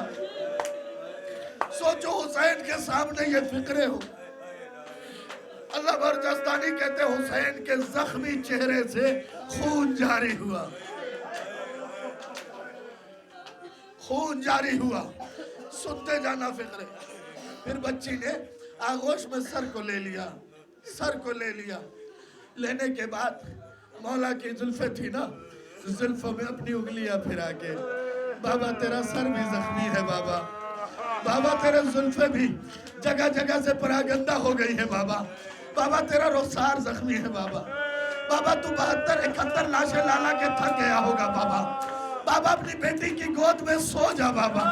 सोचो हुसैन के सामने ये फिक्रे हो। अल्लाह बरजस्तानी कहते हुसैन के जख्मी चेहरे से खून जारी हुआ, खून जारी हुआ। सुनते जाना फिक्रे। फिर बच्ची ने आगोश में सर को ले लिया, सर को ले लिया। लेने के बाद मौला की जुल्फे थी ना, जुल्फों में अपनी उंगलियां फिरा के बाबा तेरा सर भी जख्मी है बाबा, बाबा तेरे जुल्फे भी जगह जगह से परागंदा हो गई है बाबा, बाबा तेरा रुखसार जख्मी है बाबा, बाबा तू 72-71 लाशें लाला के थक गया होगा बाबा, बाबा अपनी बेटी की गोद में सो जा बाबा।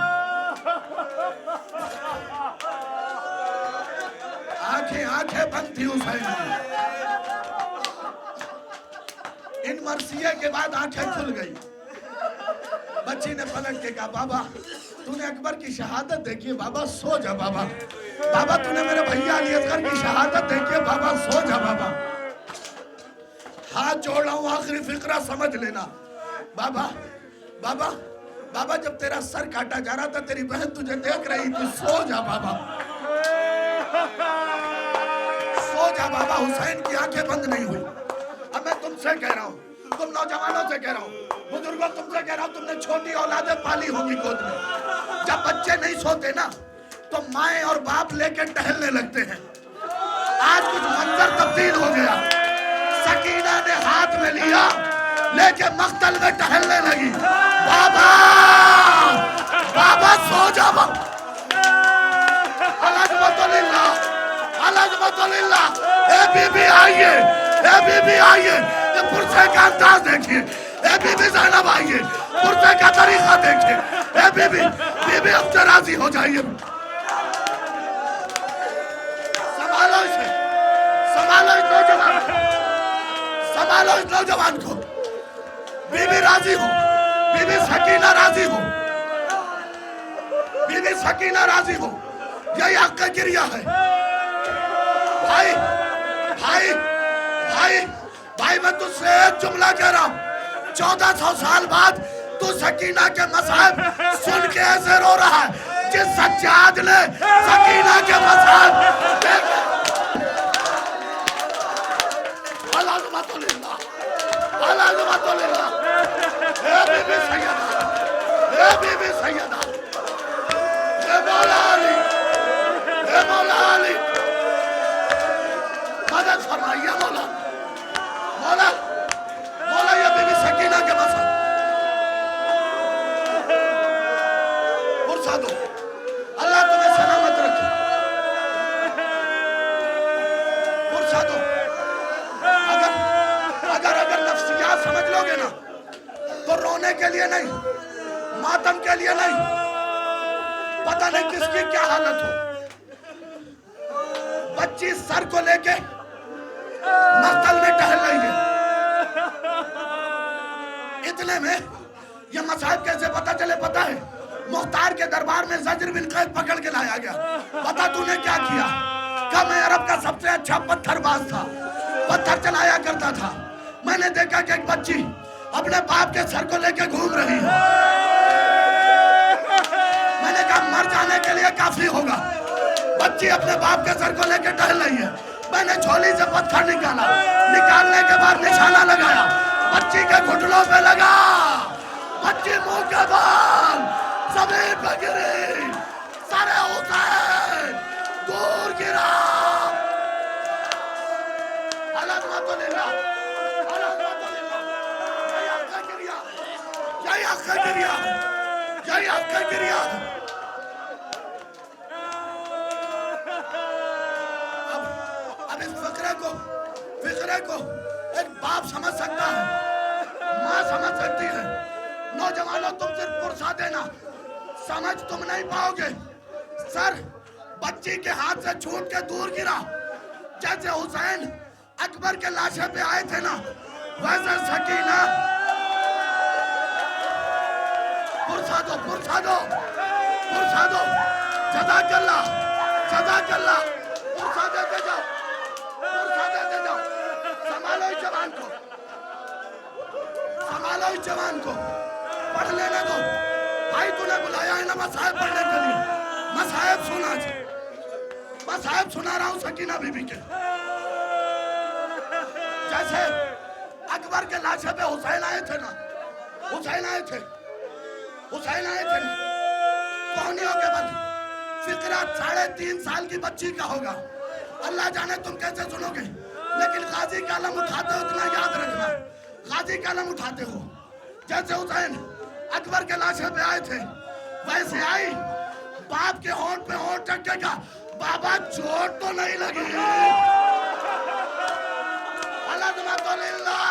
आंखें बंद थी हुसैन की। इन मरसिये के बाद आंखें खुल गई। बच्ची ने पलट के कहा बाबा तूने अकबर की शहादत देखी है बाबा, सो जा बाबा, बाबा तूने मेरे भैया अली असगर की शहादत देखी है बाबा, सो जा बाबा। हाथ जोड़ रहा हूं, आखिरी फिक्रा समझ लेना बाबा। बाबा बाबा जब तेरा सर काटा जा रहा था तेरी बहन तुझे देख रही थी, सो जा बाबा, सो जा बाबा। हुसैन की आंखें बंद नहीं हुई। अब मैं तुमसे कह रहा हूँ, तुम नौजवानों से कह रहा हूँ, बुजुर्गों तुमसे कह रहा हूँ, तुमने छोटी औलादें पाली होगी गोद में। जब बच्चे नहीं सोते ना तो माए और बाप लेके टहलने लगते हैं। आज कुछ मंजर तब्दील हो गया। सकीना ने हाथ में लिया लेके मख्तल में टहलने लगी। बाबा बाबा सो जा बाबा। अलहम्दुलिल्लाह। ए बीबी आइए, ए बीबी आइए, ये पुरसे का अंदाज देखिए। ए बीबी ज़ैनब आइए, पुरसे का तरीका देखिए। ए बीबी बीबी अब से राजी हो जाइए। संभालो इसे, संभालो इस नौजवान को, संभालो इस नौजवान को। बीबी राजी हो, बीबी सकीना राजी हो। बीवी सकीना राजी हो, यही हक का क्रिया है। भाई भाई भाई भाई मैं तुझसे एक जुमला कह रहा हूं, 1400 साल बाद तू सकीना के मसाइब सुन के ऐसे रो रहा है जिस सज्जाद ने सकीना के मसाइब अल्लाहुम्मा ए बीबी सैयदा, ए बीबी सैयदा, ए मौला अली, ए मौला अली, मदद फरमाइए मौला, मौला मौला ये बीबी सकीना के मसाइब पुरसा दो। अल्लाह तुम्हें सलामत रखे, पुरसा दो। अगर नफ्सियात समझ लोगे ना तो रोने के लिए नहीं, मातम के लिए नहीं, पता नहीं किसकी क्या हालत हो। बच्ची सर को लेके मक्तल में टहल रही है, इतने में ये मसाइब कैसे पता चले पता है? मुख्तार के दरबार में ज़ज्र बिन कैद पकड़ के लाया गया। पता तूने क्या किया? कहा मैं अरब का सबसे अच्छा पत्थरबाज था, पत्थर चलाया करता था। मैंने देखा कि एक बच्ची अपने बाप के सर को लेके घूम रही है। मैंने कहा मर जाने के लिए काफी होगा, बच्ची अपने बाप के सर को लेके टहल रही है। मैंने झोली से पत्थर निकाला, निकालने के बाद निशाना लगाया, बच्ची के घुटनों पे लगा, बच्ची मुंह के बाल जमीन पे गिरी, सारे हुसैन दूर गिरा। अल्हम्दुलिल्लाह, अल्हम्दुलिल्लाह, यही आपका गिरिया, यही आपका गिरिया, यही आपका गिरिया। अब इस फिक्रे को एक बाप समझ सकता है, माँ समझ सकती है। नौजवानों तुम सिर्फ पुरसा देना, समझ तुम नहीं पाओगे। सर बच्ची के हाथ से छूट के दूर गिरा, जैसे हुसैन अकबर के लाशे पे आए थे ना, वैसे सकीना पुरसा दो, पुरसा दो, पुरसा दो। जज़ाकल्लाह, जज़ाकल्लाह, पुरसा देते जाओ, पुरसा देते जाओ। संभालो इस जवान को, संभालो इस जवान को, पढ़ लेने दो। भाई तूने बुलाया है ना मसाइब पढ़ने के लिए, मसाइब सुना, मसाइब सुना रहा हूं सकीना बीबी के। जैसे अकबर के लाशे पे हुसैन आए थे ना, हुसैन आए थे, हुसैन आए थे ना, कोहनियों के बाद फिक्रा 3.5 साल की बच्ची का होगा। अल्लाह जाने तुम कैसे सुनोगे, लेकिन गाजी का कलम उठाते हो, इतना याद रखना, गाजी का कलम उठाते हो। जैसे हुसैन अकबर के लाशे पे आए थे, वैसे आई, बाप के होंठ पे होंठ टकेगा, बाबा चोट तो नहीं लगी? अल्हम्दुलिल्लाह,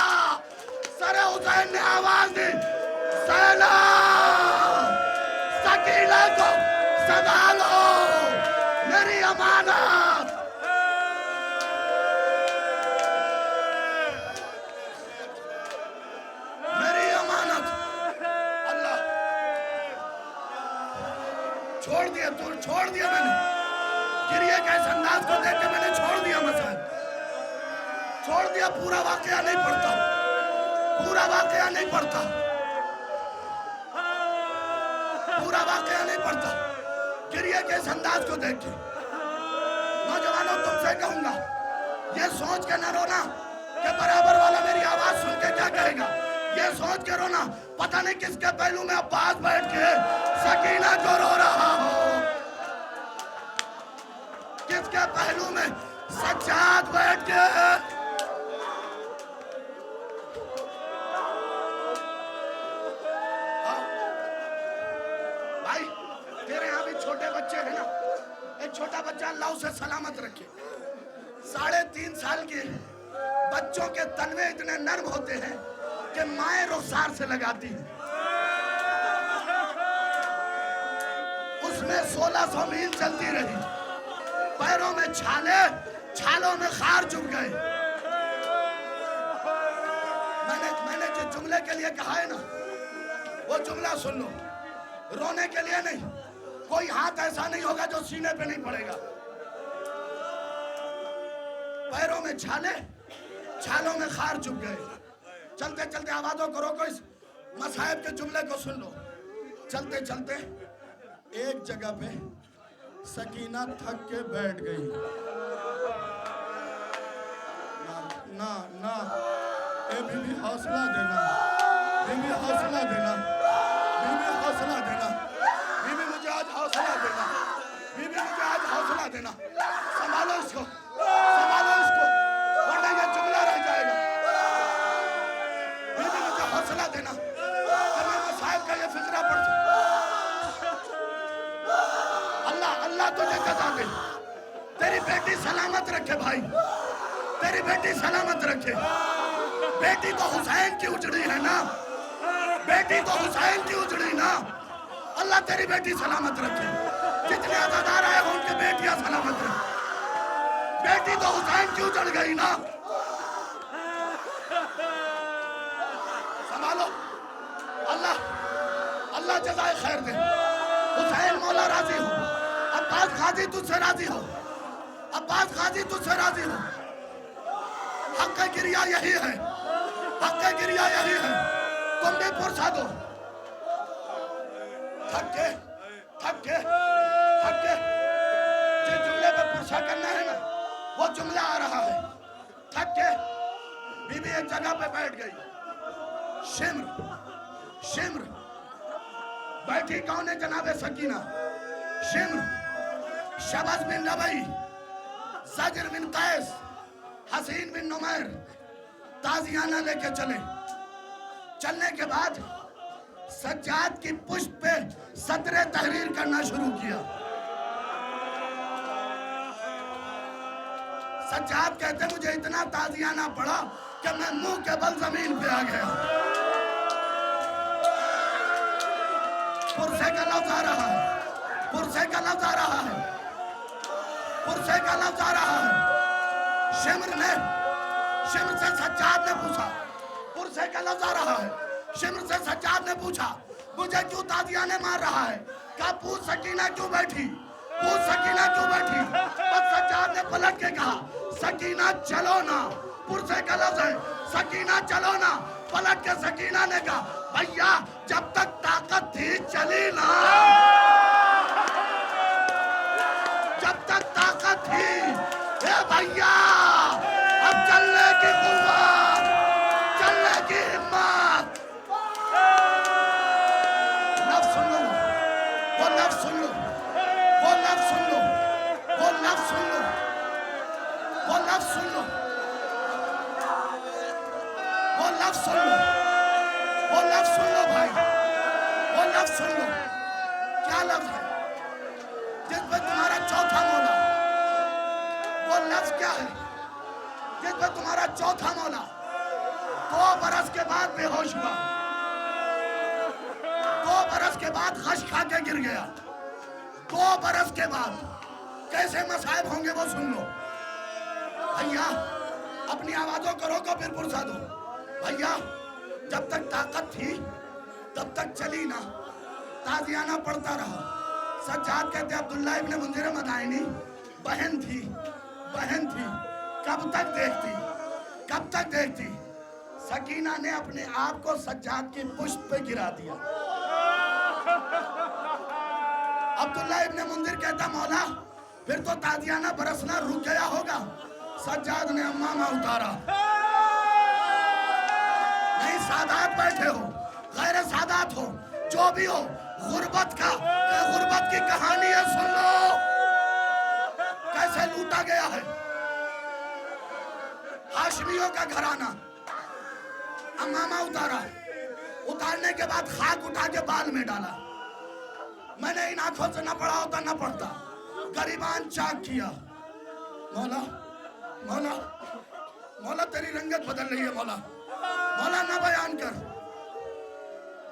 सरे हुसैन ने आवाज दी, सेना सकीना को संभालो, मेरी अमानत। मेरी अमानत अल्लाह छोड़ दिया, तू छोड़ दिया। मैंने गिरिए के इस अंदाज को देख के मैंने छोड़ दिया, मसाइब छोड़ दिया। पूरा वाकया नहीं पढ़ता, पूरा वाकया नहीं पढ़ता, पूरा वाकया नहीं पढ़ता। गिरिए के इस अंदाज को देख के नौजवानों तुमसे कहूंगा, ये सोच के न रोना कि बराबर वाला मेरी आवाज सुन के क्या कहेगा। ये सोच के रोना पता नहीं किसके पहलू में अब्बास बैठ के सकीना को रो रहा हो, किसके पहलू में सज्जाद बैठ के। भाई तेरे यहाँ भी छोटे बच्चे हैं ना, एक छोटा बच्चा अल्लाह उसे सलामत रखे। 3.5 साल के बच्चों के तलवे इतने नर्म होते हैं कि माएं रुखसार से लगाती हैं, उसमें 1600 मील चलती रही, पैरों में छाले, छालों में खार चुभ गए। मैंने जिस जुमले के लिए कहा है ना, वो जुमला सुन लो, रोने के लिए नहीं, कोई हाथ ऐसा नहीं होगा जो सीने पे नहीं पड़ेगा। पैरों में छाले, छालों में खार चुप गए। चलते चलते आवाजों को रोको, इस मसाहिब के जुमले को सुन लो। चलते चलते एक जगह पे सकीना थक के बैठ गई। ना ना ए बीबी हौसला देना, बीबी हौसला देना, बीबी हौसला देना, बीबी मुझे आज हौसला देना, बीबी मुझे आज हौसला देना। संभालो इसको, संभालो इसको, वरना ये जुमला रह जाएगा। बीबी मुझे हौसला देना, मैं मसाहिब का ये फिक्रा पढ़ सकूं। अल्लाह अल्लाह तुझे जज़ा दे, तेरी बेटी सलामत रखे भाई, तेरी बेटी सलामत रखे। बेटी तो हुसैन की उजड़ी है ना, बेटी तो हुसैन की उजड़ी ना। अल्लाह तेरी बेटी सलामत रखे, जितने अज़ादार आए हो उनकी बेटियां सलामत रखे। बेटी तो हुसैन की उजड़ गई ना। संभालो, अल्लाह अल्लाह जज़ाए खैर दे। हुसैन मौला राजी हो, अब्बास गाजी तुझसे राजी हो, अब्बास गाजी तुझसे राजी हो। हक गिरिया यही है, हक गिरिया यही है। तुम भी पुरसा दो। थक के जिस जुमले पे पुरसा करना है ना, वो जुमला आ रहा है। थक के बीबी एक जगह पे बैठ गई। शिम्र शिम्र बैठी कौन है? जनाबे सकीना। शिम्र, शबज बिन रबई, सजर बिन कैस, हसीन बिन नुमैर ताजियाना लेके चले। चलने के बाद सज्जाद की पुष्ट पे सतरे तहरीर करना शुरू किया। सज्जाद कहते मुझे इतना ताजियाना पड़ा कि मैं मुंह के बल जमीन पे आ गया। पुरसे का लफ्ज आ रहा है, पुरसे का लफ्ज आ रहा है, पुरसे का लफ्ज आ रहा है। शिम्र से सज्जाद ने पूछा, पुरसे का लफ्ज आ रहा है। शिम्र से सज्जाद ने पूछा मुझे क्यों ताजियाने मार रहा है? कहा पूछ सकीना क्यों बैठी, पूछ सकीना क्यों बैठी। बस सज्जाद ने पलट के कहा सकीना चलो ना। पुरसे का लफ्ज है सकीना चलो ना। पलट के सकीना ने कहा भैया जब तक ताकत थी चली ना, जब तक ताकत थी। ए भैया अब चलने की कुव्वत, चलने की हिम्मत। लफ्ज सुन लो, वो लफ्ज सुन लो, वो लफ्ज सुन लो, वो लफ्ज सुन लो, वो लफ्ज सुन लो, वो लफ्ज सुन लो, वो लफ्ज सुन लो भाई, वो लफ्ज सुन लो। क्या लफ्ज है? जिस पे तुम्हारा चौथा मौला, वो लफ्ज क्या है? जिस पे तुम्हारा चौथा मौला 2 बरस के बाद बेहोश हुआ, 2 बरस के बाद खश खा के गिर गया। 2 बरस के बाद कैसे मसाइब होंगे वो सुन लो। भैया अपनी आवाजों को रोको, फिर पुरसा दो। भैया जब तक ताकत थी तब तक चली ना, ताजियाना पड़ता रहा। सज्जाद कहते अब्दुल्ला इब्ने मुंजिर मदाइनी बहन थी, बहन थी, कब तक देखती, कब तक देखती। सकीना ने अपने आप को सज्जाद की पुष्ट पे गिरा दिया। अब्दुल्ला इब्ने मुंजिर कहता मौला फिर तो ताजियाना बरसना रुक गया होगा। सज्जाद ने अम्मामा उतारा। नहीं सादात बैठे हो, गैर सादात हो, जो भी हो, गुर्बत की कहानी है, सुन लो कैसे लूटा गया है हाशमियों का घराना। अम्मामा उतारा, उतारने के बाद खाक उठा के बाल में डाला। मैंने इन आंखों से न पढ़ा होता न पढ़ता। गरीबान चाक किया। मौला मौला मौला तेरी रंगत बदल रही है मौला, मौला ना बयान कर।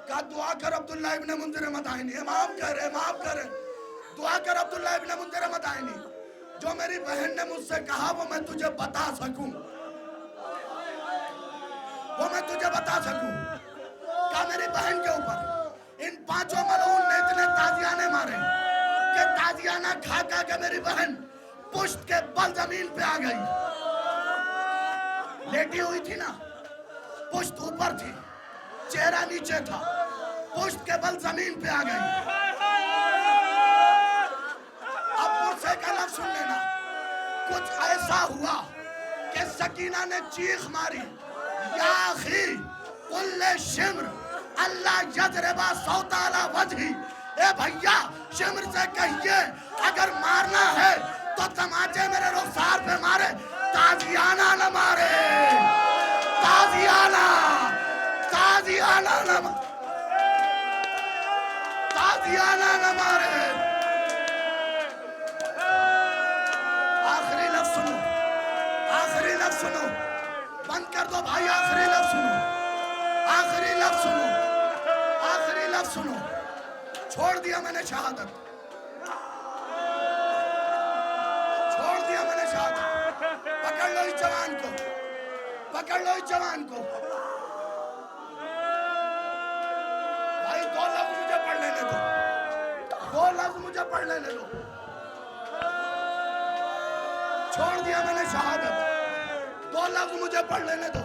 का दुआ कर अब्दुल्ला इब्ने मुंजिर मदाइनी, माफ कर, माफ कर, दुआ कर अब्दुल्ला इब्ने मुंजिर मदाइनी। जो मेरी बहन ने मुझसे कहा वो मैं तुझे बता सकूं, वो मैं तुझे बता सकूं। क्या मेरी बहन के ऊपर इन 5 मलऊन ने इतने ताजियाने मारे, कि ताजियाना खा खा के मेरी बहन पुश्त के बल जमीन पे आ गई। लेटी हुई थी ना, पुश्त ऊपर थी, चेहरा नीचे था, पुश्त के बल जमीन पे आ गई। अब मुझसे का लफ्ज सुन लेना, कुछ ऐसा हुआ कि सकीना ने चीख मारी, या अखी कुल्ले शिम्र अल्लाह यजरबा सौता अला वजही। ए भैया, शिम्र से कहिए अगर मारना है तो तमाचे मेरे रुखसार पे मारे, ताजियाना न मारे, ताजियाना ताजियाना न ताजियाना न मारे। आखिरी लफ्ज सुनो, आखिरी लफ्ज सुनो, बंद कर दो भाई, आखिरी लफ्ज सुनो, आखिरी लफ्ज सुनो, आखिरी लफ्ज सुनो। छोड़ दिया मैंने शहादत, छोड़ दिया मैंने शहादत। पकड़ लो इस जवान को, पकड़ लो इस जवान को। भाई दो लफ्ज मुझे पढ़ लेने दो, दो लफ्ज मुझे पढ़ लेने दो। छोड़ दिया मैंने शहादत, दो लफ्ज मुझे पढ़ लेने दो,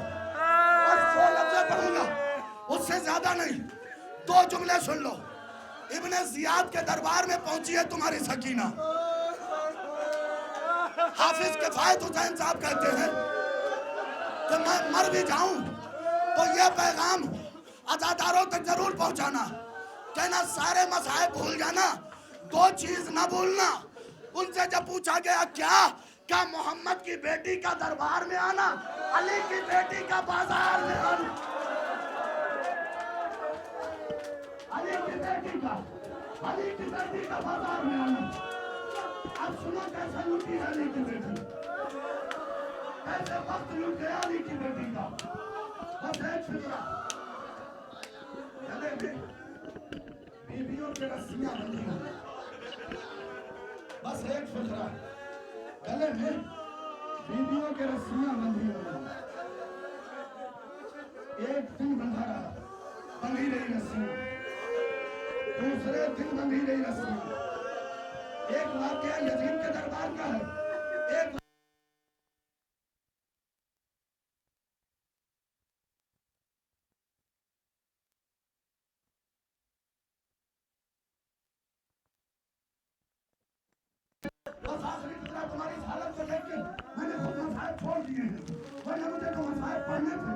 बस दो लफ्ज पढ़ूंगा, उससे ज्यादा नहीं। दो जुमले सुन लो। इब्ने जियाद के दरबार में पहुंची है तुम्हारी सकीना। हाफिज किफायत हुसैन साहब कहते हैं कि मैं मर भी जाऊं तो यह पैगाम अज़ादारों तक जरूर पहुंचाना, कहना सारे मसाइब भूल जाना, दो चीज ना भूलना। उनसे जब पूछा गया क्या मोहम्मद की बेटी का दरबार में आना, अली की बेटी का बाजार में आना, अली की बेटी का बाजार में आना। अब सुनो कैसे लुटी है अली की बेटी, कैसे वक्त लुट गया अली की बेटी का। बस एक फिक्रा, गले में बीवियों के रस्सियां बंधी हो, बस एक फिक्रा, गले में बीवियों के रस्सियां बंधी हो। एक दिन बंधा रहा, बंधी रही रस्सियां, दूसरे दिन बंधी रही रस्सियां। एक वाकया यजीद के दरबार का है। एक बस आखिरी टुकड़ा तुम्हारी हालत को देख के मैंने खुद मसाइब छोड़ दिए हैं, वरना मुझे तो मसाइब पढ़ने थे।